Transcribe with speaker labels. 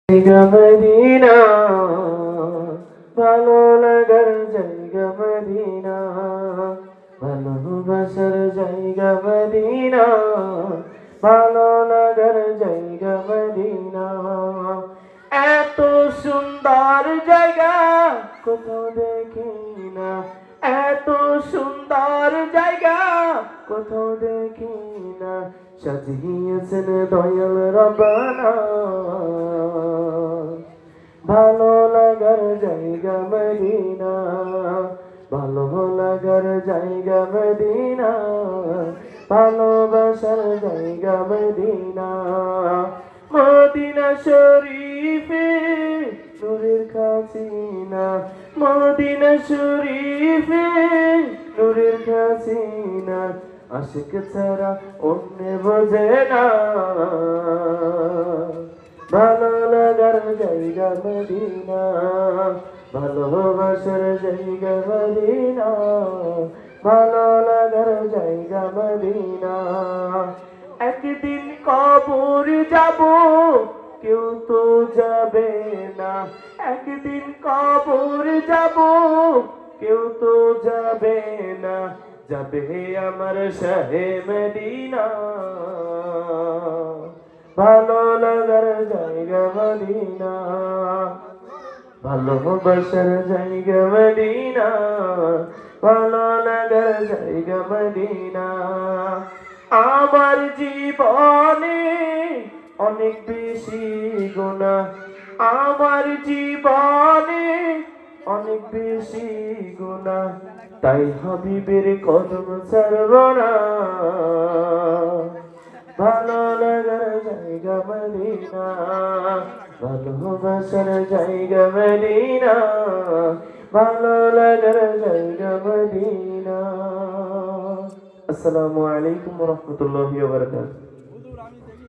Speaker 1: জায়গা মদিনা, ভালো লাগার জায়গা মদিনা, ভালোবাসার জায়গা মদিনা, ভালো লাগার জায়গা মদিনা। এত সুন্দর জায়গা কোথাও দেখি না, এত সুন্দর জায়গা কোথাও দেখি না, সাজিয়েছেন দয়াল রব্বানা। ভালো লাগার জায়গা মদিনা, ভালো লাগার জায়গা মদিনা, ভালোবাসার জায়গা মদিনা। মদিনা শরীফে নূরের খাজিনা, মদিনা শরীফে নূরের খাজিনা, আশিক ছাড়া অন্য বোঝে না। ভালো লাগার জায়গা মদিনা, ভালোবাসার জায়গা মদিনা, ভালো লাগার জায়গা মদিনা। একদিন কবর যাব কেউ তো যাবে না, একদিন কবর যাব কেউ তো যাবে না, যাবে আমার শাহে মদিনা। ভালো লাগার জায়গা মদিনা, ভালোবাসার জায়গা মদিনা, ভালো লাগার জায়গা মদিনা। আমার জীবনে অনেক বেশি গুনাহ, আমার জীবনে অনেক বেশি গুনাহ, তাই হাবিবের কদম ছাড়ব না। ভালো লাগার জায়গা মদিনা, ভালোবাসার জায়গা মদিনা, ভালো লাগার জায়গা মদিনা। আসসালামু আলাইকুম ওয়া রাহমাতুল্লাহি ওয়া বারাকাতুহু।